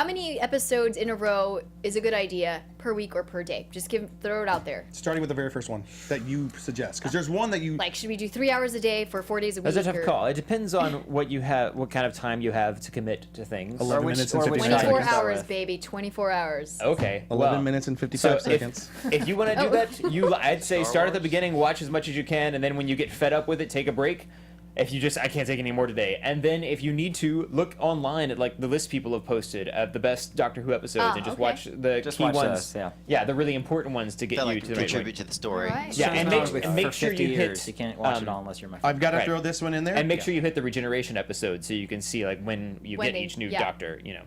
many episodes in a row is a good idea per week or per day? Just throw it out there. Starting with the very first one that you suggest, because there's one that you... Like, should we do 3 hours a day for 4 days a week? That's a tough or call. It depends on what you have, what kind of time you have to commit to things. 11 which- minutes and or which 55 time 24 to start hours, with. baby. 24 hours. Okay. 11 well, minutes and 55 so seconds. if you want to do Oh. that, I'd say start at the beginning, watch as much as you can, and then when you get fed up with it, take a break. If you just, I can't take any more today. And then if you need to, look online at like the list people have posted of the best Doctor Who episodes and just okay. watch the Just key watch ones. those, yeah. the really important ones to get That you like to the right contribute point. to the story. All right. Yeah, Shows and been make, on with and make for sure 50 you years. hit. You can't watch it all unless you're my friend. I've got to Right. throw this one in there. And make sure you hit the regeneration episode so you can see like when you When get they- each new yeah. Doctor. You know.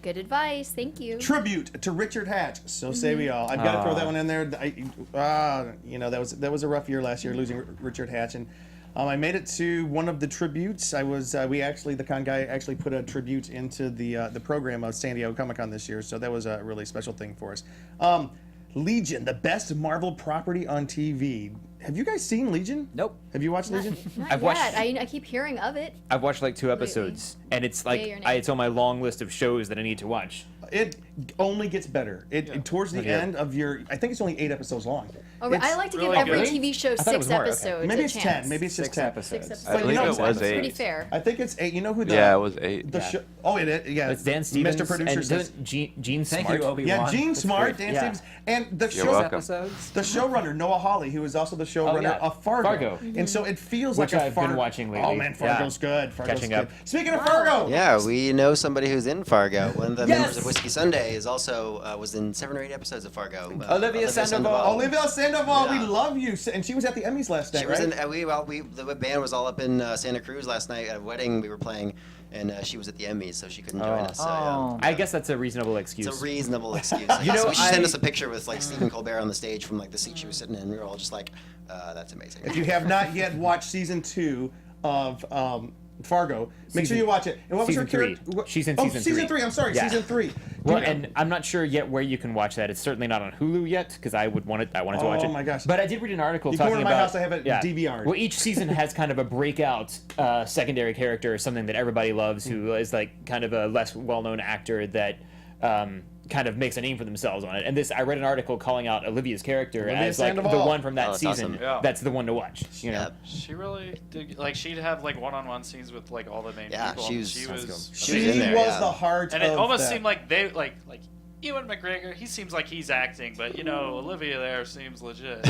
Good advice. Thank you. Tribute to Richard Hatch. So say we all. I've got to throw that one in there. That was a rough year last year losing Richard Hatch, and I made it to one of the tributes. The Con Guy actually put a tribute into the program of San Diego Comic-Con this year, so that was a really special thing for us. Legion, the best Marvel property on TV. Have you guys seen Legion? Nope. Have you watched Legion? Not I've yet. watched- I keep hearing of it. I've watched like 2 episodes, and it's like Yay or nay? it's on my long list of shows that I need to watch. It only gets better. Towards the end of I think it's only 8 episodes long. Oh, It's I like to give really every good. TV show thought it 6 was more, okay. episodes. Maybe a it's chance. 10. Maybe it's just 6 10. episodes. 6 episodes. I believe know, it it's was Pretty 8. fair. I think it's 8. You know who the Yeah, it was 8. the show? Oh, yeah. It's Dan Stevens Mr. Producer and says. doesn't Gene Thank Smart. you, Obi-Wan. Yeah, Gene That's Smart, great. Dan Yeah. Stevens, and the You're show. welcome. Episodes. The showrunner Noah Hawley, who is also the showrunner yeah. of Fargo. Fargo. And so it feels Which like a I've been Fargo. watching lately. Oh man, Fargo's good. Fargo's Catching good. up. Speaking of Fargo, Yeah, we know somebody who's in Fargo. One of the Yes! members of Whiskey Sunday is also was in 7 or 8 episodes of Fargo. Olivia Sandoval. Olivia Sandoval, Yeah. we love you. And she was at the Emmys last night, She was right? in. The band was all up in Santa Cruz last night at a wedding we were playing, and she was at the Emmys, so she couldn't join us. So, Oh. I guess that's a reasonable excuse. It's a reasonable excuse. I You guess. know, So she sent I- us a picture with like Stephen Colbert on the stage from like the seat she was sitting in. We were all just like, "That's amazing." If you have not yet watched season 2 of Fargo, make sure you watch it. And what was her Season 3. character? She's in oh, season season 3. 3. I'm sorry, Yeah. season 3. Well, Do you know- and I'm not sure yet where you can watch that. It's certainly not on Hulu yet because I wanted to watch it. Oh my gosh. But I did read an article You come talking over to my about house, I have it DVR'd. Well, each season has kind of a breakout secondary character, something that everybody loves, who is like kind of a less well-known actor that kind of makes a name for themselves on it. And I read an article calling out Olivia's character Olivia as like the Sandoval. one from that Oh, that's season. awesome. Yeah. That's the one to watch. You know. Yep. She really did. Like, she'd have like one-on-one scenes with like all the main Yeah, people. she and was- She sounds was. cool. she was in there, was yeah. the heart And of it almost that. seemed like they like Ewan McGregor. He seems like he's acting, but Olivia there seems legit.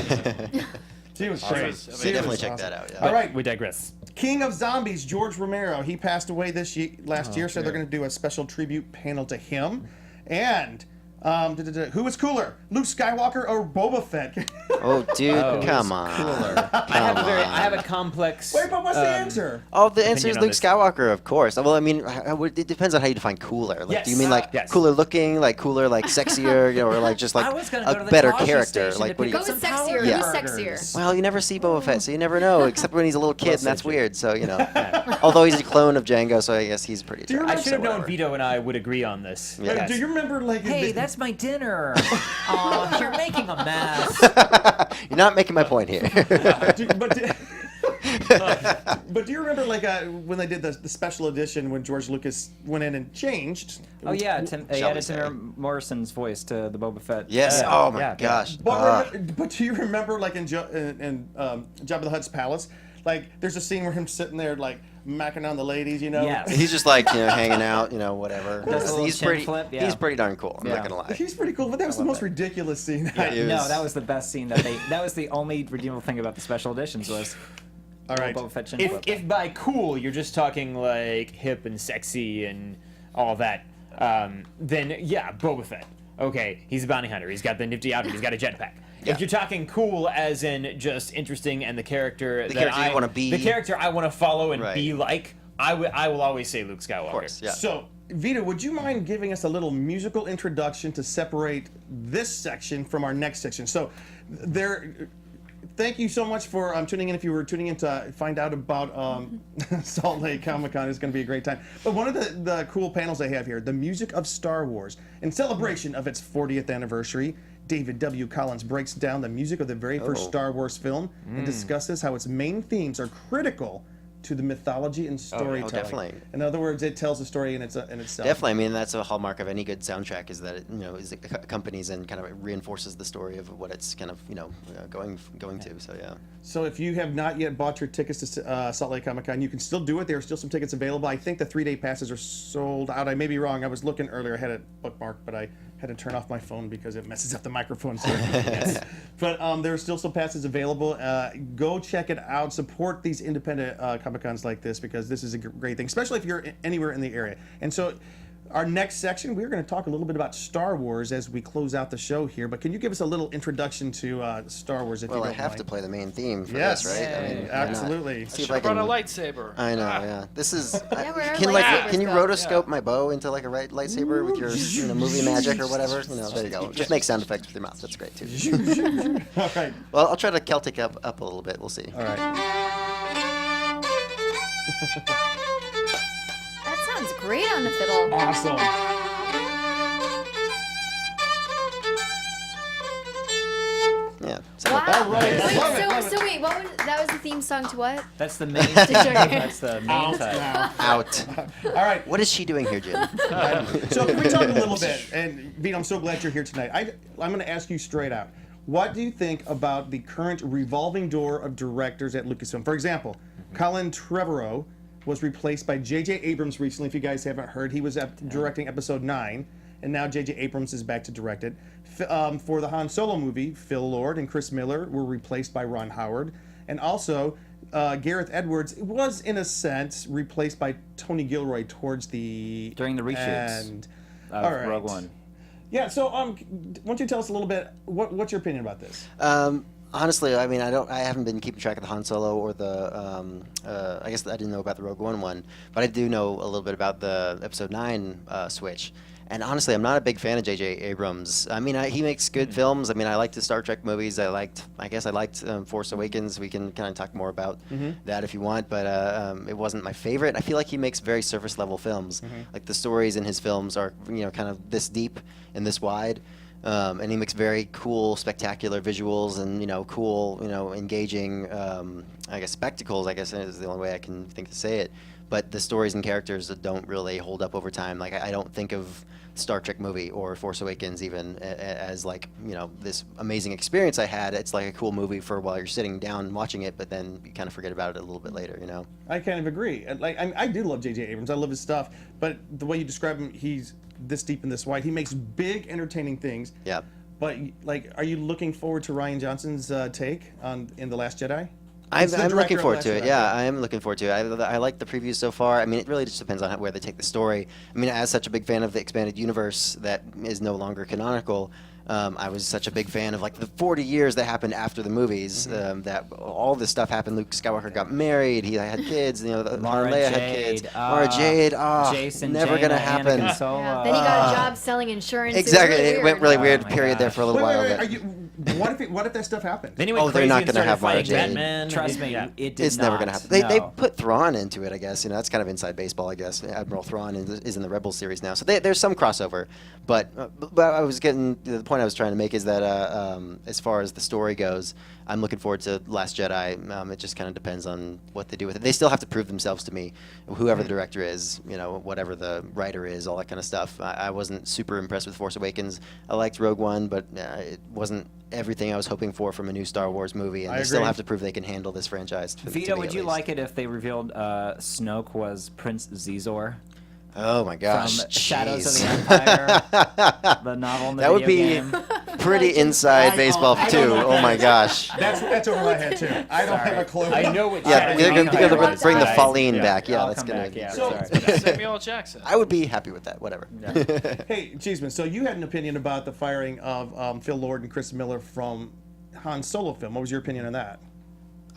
She was Awesome. great. So She definitely was check awesome. that out, yeah. All right, We digress. King of Zombies, George Romero. He passed away last year, so they're going to do a special tribute panel to him. And who was cooler, Luke Skywalker or Boba Fett? Oh, dude, Oh, come on. I have a complex. Wait, but what's the answer? Oh, the answer is opinion on Luke this. Skywalker, of course. Well, I mean, it depends on how you define cooler. Like, do you Yes. mean like Yes. cooler looking, like cooler, like sexier, or like just like I was gonna go to a the better Tosche character? station Like, to what do pick you? Go with Some sexier. power Who's burgers. sexier? Well, you never see Boba Fett, so you never know, except when he's a little kid, and that's weird. So you know, although he's a clone of Django, so I guess he's pretty you attractive. I should have so known whatever. Vito and I would agree on this. Yeah. Yes. Do you remember like? Hey, that's my dinner. Oh, you're making a mess. You're not making my point here. But do you remember like when they did the special edition when George Lucas went in and changed? Oh yeah, he Shall we added say? Tim Morrison's voice to the Boba Fett. Yes. Yeah. Oh my Yeah. gosh. But do you remember like in Jabba the Hutt's palace, like there's a scene where him sitting there like macking on the ladies, you know? Yes. He's just like hanging out, whatever. Does a little He's chin pretty. flip, yeah. He's pretty darn cool. I'm Yeah. not gonna lie. He's pretty cool, but that was the most ridiculous scene. It No, was- that was the best scene that was the only redeemable thing about the special editions was All right. Boba Fett chin If flip. if by cool you're just talking like hip and sexy and all that, then yeah, Boba Fett. Okay, he's a bounty hunter. He's got the nifty outfit. He's got a jetpack. Yeah. If you're talking cool, as in just interesting and the character The that character you wanna be. the character I want to follow and Right. be like, I will always say Luke Skywalker. Of course, yeah. So, Vita, would you mind giving us a little musical introduction to separate this section from our next section? So, thank you so much for tuning in. If you were tuning in to find out about Salt Lake Comic Con, it's going to be a great time. But one of the cool panels they have here, the music of Star Wars, in celebration of its 40th anniversary. David W. Collins breaks down the music of the very first Star Wars film and discusses how its main themes are critical to the mythology and storytelling. definitely. In other words, it tells a story in itself. Definitely. I mean, that's a hallmark of any good soundtrack is that it, accompanies and kind of reinforces the story of what it's kind of, going to. So, yeah. So if you have not yet bought your tickets to Salt Lake Comic Con, you can still do it. There are still some tickets available. I think the 3-day passes are sold out. I may be wrong. I was looking earlier. I had it bookmarked, but I had to turn off my phone because it messes up the microphone. So, yes. But there are still some passes available. Go check it out. Support these independent Comic Cons like this because this is a great thing, especially if you're anywhere in the area. And so our next section, we're going to talk a little bit about Star Wars as we close out the show here. But can you give us a little introduction to Star Wars, if you don't mind? Well, I have to play the main theme for Yes. this, right? I mean, why not? Absolutely. See if Should have I brought a can- lightsaber. I know, yeah. This is. Yeah, where are can lightsabers you go? rotoscope my bow into like a lightsaber with your movie magic or whatever? There you go. Just make sound effects with your mouth. That's great too. All right. Well, I'll try to Celtic up a little bit. We'll see. All right. That sounds great on the fiddle. Awesome. Yeah. Wow. All right. Wait, Love it, love it. so wait, that was the theme song to what? That's the main. Joker. That's the main Out title. now. Out. All right. What is she doing here, Jim? So can we talk a little bit? And Vito, I'm so glad you're here tonight. I'm going to ask you straight out. What do you think about the current revolving door of directors at Lucasfilm? For example, Colin Trevorrow was replaced by J.J. Abrams recently. If you guys haven't heard, he was directing Episode 9, and now J.J. Abrams is back to direct it. For the Han Solo movie, Phil Lord and Chris Miller were replaced by Ron Howard, and also Gareth Edwards was, in a sense, replaced by Tony Gilroy towards the During the reshoots end. of All right. Rogue One. Yeah. So, why don't you tell us a little bit? What's your opinion about this? Honestly, I mean, I haven't been keeping track of the Han Solo or the. I guess I didn't know about the Rogue One, but I do know a little bit about the Episode 9 switch. And honestly, I'm not a big fan of J.J. Abrams. I mean, he makes good films. I mean, I liked the Star Trek movies. I liked Force Awakens. We can kind of talk more about that if you want, but it wasn't my favorite. I feel like he makes very surface level films. Like the stories in his films are, kind of this deep and this wide. And he makes very cool, spectacular visuals and, cool, engaging, spectacles, I guess is the only way I can think to say it. But the stories and characters that don't really hold up over time. Like, I don't think of Star Trek movie or Force Awakens even as like, this amazing experience I had. It's like a cool movie for while you're sitting down watching it, but then you kind of forget about it a little bit later, I kind of agree. Like, I do love J.J. Abrams. I love his stuff. But the way you describe him, he's this deep and this wide. He makes big, entertaining things. Yeah. But, like, are you looking forward to Rian Johnson's take in The Last Jedi? I'm He's the looking director of forward Last to it. Jedi. Yeah, I am looking forward to it. I like the previews so far. I mean, it really just depends on where they take the story. I mean, as such a big fan of the expanded universe that is no longer canonical, I was such a big fan of like the 40 years that happened after the movies. That all this stuff happened. Luke Skywalker got married. He had kids. Mara Leia had Jade, kids. Mara Jade. Jason, never Jaina, gonna happen. Anakin Solo. Yeah. Then he got a job selling insurance. Exactly. It It went really weird Oh my period there gosh. for a little while. Wait, but- are you, what if that stuff happened? Then he went Oh, they're crazy not and gonna started have Mara fighting Jade. Batman. Trust me, Yeah. it did It's not. never going to happen. They No. put Thrawn into it, I guess. That's kind of inside baseball, I guess. Admiral Thrawn is in the Rebels series now. So there's some crossover. But I was getting, the point I was trying to make is that as far as the story goes, I'm looking forward to Last Jedi. It just kind of depends on what they do with it. They still have to prove themselves to me, whoever the director is, whatever the writer is, all that kind of stuff. I wasn't super impressed with Force Awakens. I liked Rogue One, but it wasn't everything I was hoping for from a new Star Wars movie, and I they still agree. have to prove they can handle this franchise. Vito, would you like it if they revealed Snoke was Prince Zizor Oh my from gosh! Shadows of the jeez. Empire, the novel and the That would video be game? pretty inside I baseball don't too. know. Oh my gosh. That's over my head too. I don't have a clue. I know what. Yeah, Saturday they're Night gonna Fever is, bring the but I- Pauline yeah. back. Yeah, I'll that's come gonna. back, yeah. So- Sorry. Samuel Jackson. I would be happy with that. Whatever. Hey, Cheeseman, so you had an opinion about the firing of Phil Lord and Chris Miller from Han Solo film. What was your opinion on that?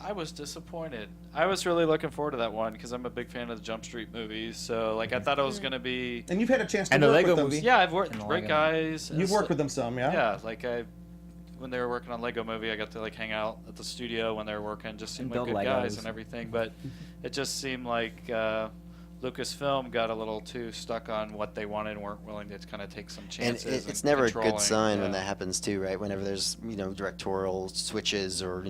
I was disappointed. I was really looking forward to that one because I'm a big fan of the Jump Street movies. So like I thought it was gonna be. And you've had a chance to And the work Lego with them. movie. Yeah, I've worked And with the great Lego. guys. You've worked with them some, yeah? Yeah, like when they were working on Lego Movie, I got to like hang out at the studio when they were working. Just seemed And like good build guys Legos. and everything. But it just seemed like Lucasfilm got a little too stuck on what they wanted and weren't willing to kind of take some And chances. it's never a good controlling, sign when yeah. that happens too, right? Whenever there's directorial switches or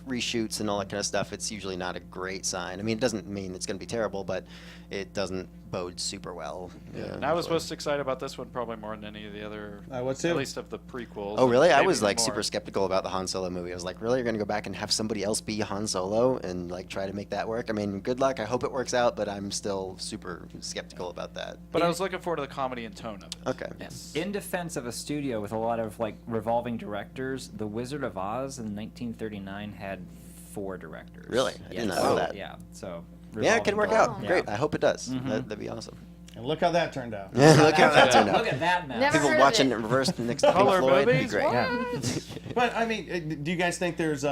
reshoots and all that kind of stuff, it's usually not a great sign. I mean, it doesn't mean it's going to be terrible, but it doesn't bode super well. And I was most excited about this one probably more than any of the other, I was too. at least of the prequels. Oh, really? I Maybe was like more. super skeptical about the Han Solo movie. I was like, really? You're going to go back and have somebody else be Han Solo and like try to make that work? I mean, good luck. I hope it works out, but I'm still super skeptical about that. But I was looking forward to the comedy and tone of it. Okay. In defense of a studio with a lot of like revolving directors, The Wizard of Oz in 1939 had 4 directors. Really? I did not know that. Yeah. So. Yeah, it can work revolving out. door. Great. Yeah. I hope it does. Mhm. That'd be awesome. And look how that turned out. Yeah, look how that turned Look out. at that mess. Never People heard of watching it. it reversed next to Pink Color Floyd would be movies? great. Yeah. But I mean, do you guys think there's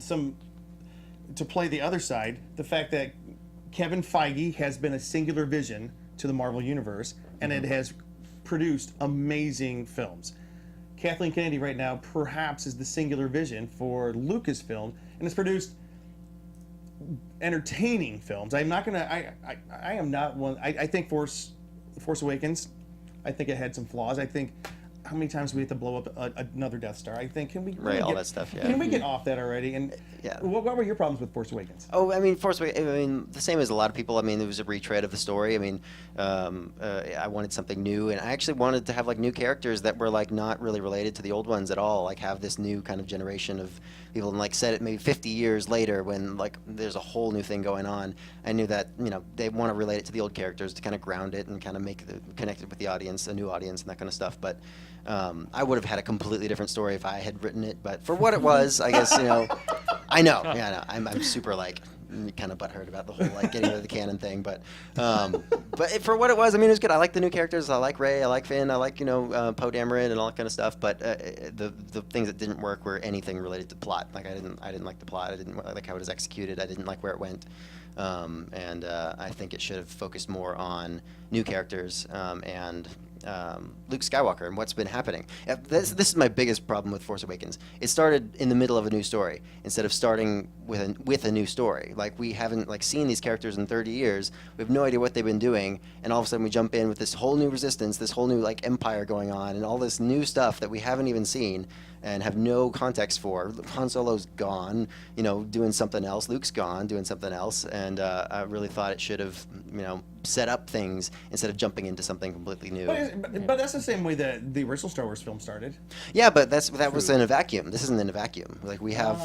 some to play the other side? The fact that Kevin Feige has been a singular vision to the Marvel universe, and it has produced amazing films. Kathleen Kennedy right now perhaps is the singular vision for Lucasfilm, and has produced entertaining films. I'm not gonna. I am not one. I think Force Awakens. I think it had some flaws. I think how many times do we have to blow up another Death Star? I think can we Right, all that stuff, yeah. Can we get off that already? And Yeah. what were your problems with Force Awakens? Oh, I mean, Force Awakens. I mean, the same as a lot of people. I mean, it was a retread of the story. I mean, I wanted something new, and I actually wanted to have like new characters that were like not really related to the old ones at all. Like have this new kind of generation of people, and like set it maybe 50 years later when like there's a whole new thing going on. I knew that they want to relate it to the old characters to kind of ground it and kind of make it connected with the audience, a new audience, and that kind of stuff. But I would have had a completely different story if I had written it. But for what it was, I guess I know. Yeah, I know. I'm super like kind of butthurt about the whole like getting rid of the canon thing. But for what it was, I mean, it was good. I like the new characters. I like Rey. I like Finn. I like Poe Dameron and all that kind of stuff. But the things that didn't work were anything related to plot. Like I didn't like the plot. I didn't like how it was executed. I didn't like where it went. And I think it should have focused more on new characters and Luke Skywalker and what's been happening. This is my biggest problem with Force Awakens. It started in the middle of a new story instead of starting with a new story. Like we haven't like seen these characters in 30 years. We have no idea what they've been doing, and all of a sudden we jump in with this whole new resistance, this whole new like empire going on, and all this new stuff that we haven't even seen and have no context for. Han Solo's gone, doing something else. Luke's gone, doing something else. And I really thought it should have, set up things instead of jumping into something completely new. But that's the same way that the original Star Wars film started. Yeah, but that was in a vacuum. This isn't in a vacuum. Like we have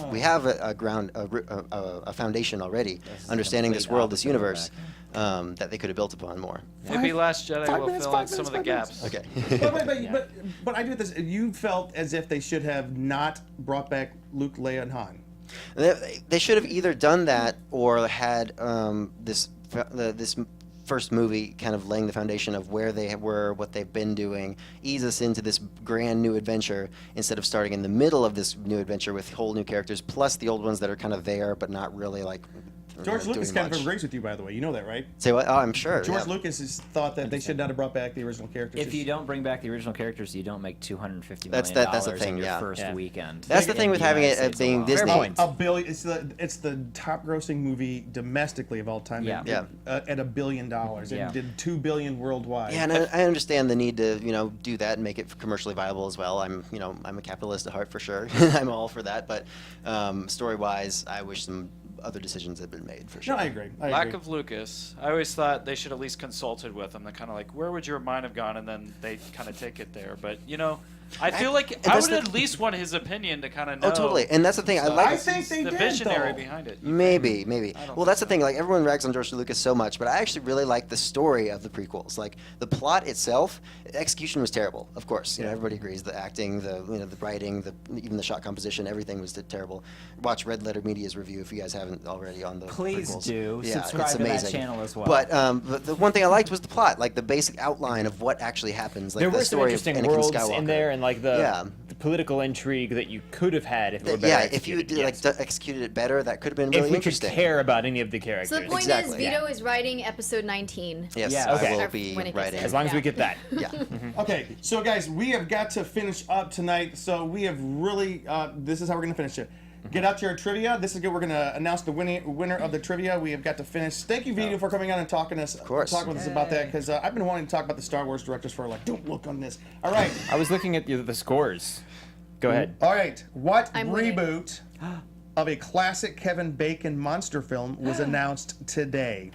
a foundation already, understanding this world, this universe, that they could have built upon more. Maybe Last Jedi will fill in some of the gaps. Okay. But I do this. You felt as if they should have not brought back Luke, Leia, and Han. They should have either done that or had this first movie kind of laying the foundation of where they were, what they've been doing, ease us into this grand new adventure instead of starting in the middle of this new adventure with whole new characters plus the old ones that are kind of there but not really like George doing Lucas kind much. of agrees with you, by the way. You know that, right? Say what? Oh, I'm sure. George yeah. Lucas has thought that they should not have brought back the original characters. If you don't bring back the original characters, you don't make $250 million That's the thing, in your yeah. first Yeah. weekend. That's the In thing with having United it States being alone. Disney. Fair point. $1 billion. It's the top grossing movie domestically of all time. Yeah. It did, at $1 billion. Yeah. It did $2 billion worldwide. Yeah, and I understand the need to, do that and make it commercially viable as well. I'm a capitalist at heart for sure. I'm all for that, but story-wise, I wish some other decisions had been made for sure. No, I agree. Lack of Lucas. I always thought they should at least consulted with him. They're kind of like, where would your mind have gone? And then they kind of take it there. But, I feel like And I that's would the- at least want his opinion to kind of know. Oh, totally. And that's the thing. I So like I think they the did, visionary though. behind it. Maybe. don't Well, that's the thing. Like everyone rags on George Lucas so much, but I actually really like the story of the prequels. Like the plot itself, execution was terrible. Of course, everybody agrees. The acting, the writing, even the shot composition, everything was terrible. Watch Red Letter Media's review if you guys haven't already on the Please prequels. do. Yeah, Subscribe it's to that amazing. channel as well. But the one thing I liked was the plot, like the basic outline of what actually happens. Like There the were some story of interesting Anakin worlds Skywalker. in there, and like the Yeah. political intrigue that you could have had if it were better Yeah, if executed. you yes. executed it better, that could have been really if we interesting. could care about any of the characters. So the point Exactly. is, Vito is writing episode 19. Yes, Yeah, I okay. will Or be when it gets writing. there. as long as we Yeah. get that. Yeah. Okay, so guys, we have got to finish up tonight. So we have really, this is how we're going to finish it. Get out your trivia. This is good. We're going to announce the winner of the trivia. We have got to finish. Thank you, Vito, for coming on and talking with us about that, because I've been wanting to talk about the Star Wars directors for don't look on this. All right. I was looking at the scores. Go ahead. All right. What I'm winning. reboot of a classic Kevin Bacon monster film was announced today?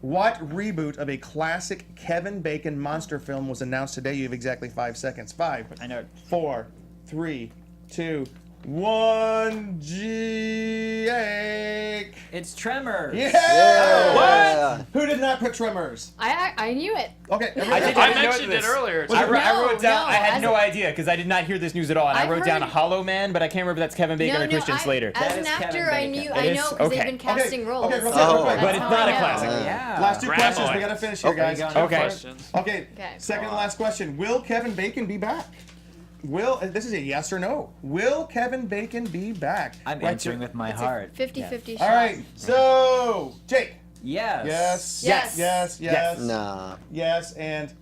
What reboot of a classic Kevin Bacon monster film was announced today? You have exactly 5 seconds. 5, I know it. 4, 3, 2, 1. Jake. It's Tremors. Yeah! What? Who did not put Tremors? I knew it. Okay. I did I not know mentioned it this. earlier. I No, wrote down. no, I had as no a- idea because I did not hear this news at all, and I I've wrote down heard- Hollow Man, but I can't remember if that's Kevin Bacon or Christian Slater. As That an is Kevin actor, I Bacon. knew. It I is? know because Okay. they've been casting roles. Okay, real quick, Oh. real quick. But That's it's how not I a know. classic. Yeah. Last two Grab questions. on. We gotta finish here, Okay, guys. you got any Okay. Questions. Okay. Okay. Second and last question. Will Kevin Bacon be back? This is a yes or no. Will Kevin Bacon be back? I'm Right answering here. with my It's heart. a 50-50 shot. All right. So, Jake. Yes. Yes. Yes. Yes. Yes. Nah. Yes. And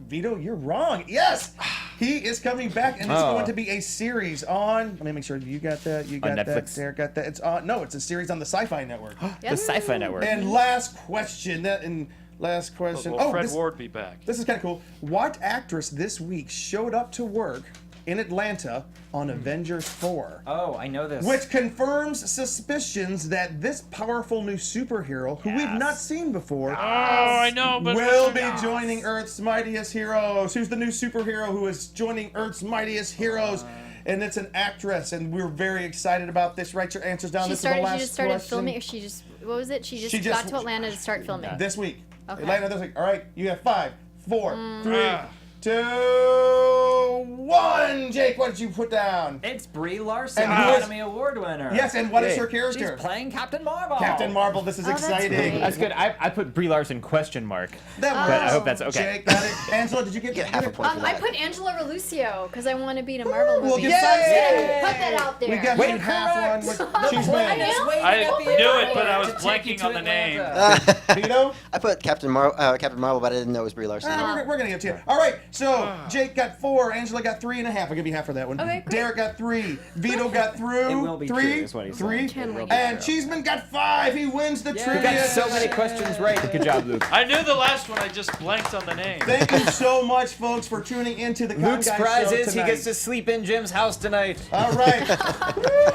Vito, you're wrong. Yes. He is coming back, and it's Oh. going to be a series on. Let me make sure you got that. You got that. Netflix? Derek got that. It's on. No, it's a series on the Sci-Fi Network. The Sci-Fi Network. And last question. Last question. Will Fred this, Ward be back? This is kind of cool. What actress this week showed up to work in Atlanta on Avengers 4? Oh, I know this. Which confirms suspicions that this powerful new superhero, who we've not seen before, Oh, I know, but will be joining Earth's Mightiest Heroes. Who's the new superhero who is joining Earth's Mightiest Heroes? And it's an actress, and we're very excited about this. Write your answers down. She This is the last just started question. filming. Or she just, what was it? She just got to Atlanta to start filming. This week. Okay. Atlanta this week. All right, you have 5, 4, 3, Ah. 2, 1. Jake, what did you put down? It's Brie Larson, And who is- Academy Award winner. Yes, and what is her She's character? playing Captain Marvel. Captain Marvel. This is Oh, that's exciting. great. That's good. I put Brie Larson question mark. That Oh. But I works. hope that's okay. Jake got it. Angela, did you get Half a point for I that. put Angela Relucio because I want to be in a Marvel We'll movie. give So I'm just Yay! gonna put that out there. We got Wait, you half correct. one with I Cheeseman. know. I Don't be knew it, afraid. but I was To take you blanking to on the name. Atlanta. Vito? I put Captain Marvel, but I didn't know it was Brie Larson. We're gonna give it to you. All right, so Jake got 4, Angela got 3.5. I'll give you half for that one. Okay, great. Derek got 3, Vito got through. It will be 3, true, is what he said. 3, Can we? and Cheeseman got 5. He wins the Yeah. trivia. You got so many questions right. Good job, Luke. I knew the last one. I just blanked on the name. Thank you so much, folks, for tuning into the Con Luke's Guy prize show is he tonight. gets to sleep in Jim's house tonight. All right.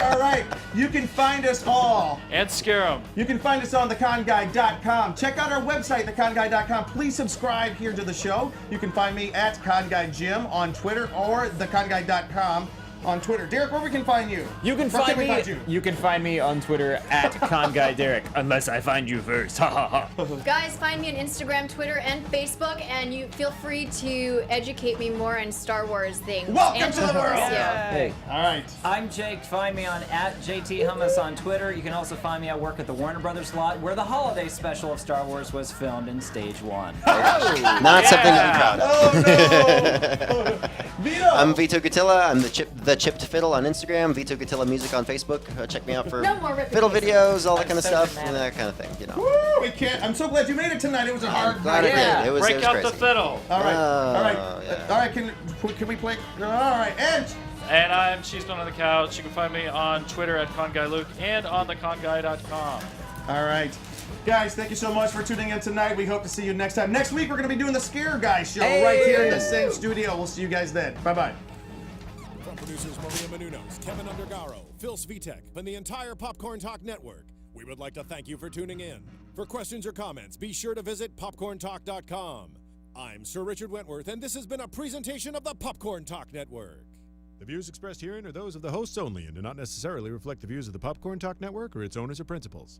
All right. You can find us all. And scare 'em. You can find us on theconguy.com. Check out our website, theconguy.com. Please subscribe here to the show. You can find me at ConGuyJim on Twitter or theconguy.com on Twitter. Derek, where we can find you? You can Where find we me. find you? You can find me on Twitter at ConGuyDerek, unless I find you first. Ha ha ha. Guys, find me on Instagram, Twitter, and Facebook, and you feel free to educate me more on Star Wars things. Welcome to Angela the world. Relucio. Hey. All right. I'm Jake. Find me on @JTHummus on Twitter. You can also find me at work at the Warner Brothers lot, where the holiday special of Star Wars was filmed in Stage 1. Not something to be proud of. Oh, no. Vito. I'm Vito Gatilla. I'm the Chipped Fiddle on Instagram. Vito Gatilla Music on Facebook. Check me out for No more fiddle reputation. videos, all that kind of so stuff, dramatic. and that kind of thing. You know. Woo, we can't. I'm so glad you made it tonight. It was a hard Glad night. I did. It was Break out crazy. the fiddle. All right. All right. yeah. All right. Can we play? All right. Edge. And I'm Cheeseman on the couch. You can find me on Twitter at ConGuyLuke and on theconguy.com. All right. Guys, thank you so much for tuning in tonight. We hope to see you next time. Next week, we're going to be doing the Scare Guy show right here in the same studio. We'll see you guys then. Bye-bye. From producers Maria Menounos, Kevin Undergaro, Phil Svitek, and the entire Popcorn Talk Network, we would like to thank you for tuning in. For questions or comments, be sure to visit popcorntalk.com. I'm Sir Richard Wentworth, and this has been a presentation of the Popcorn Talk Network. The views expressed herein are those of the hosts only and do not necessarily reflect the views of the Popcorn Talk Network or its owners or principals.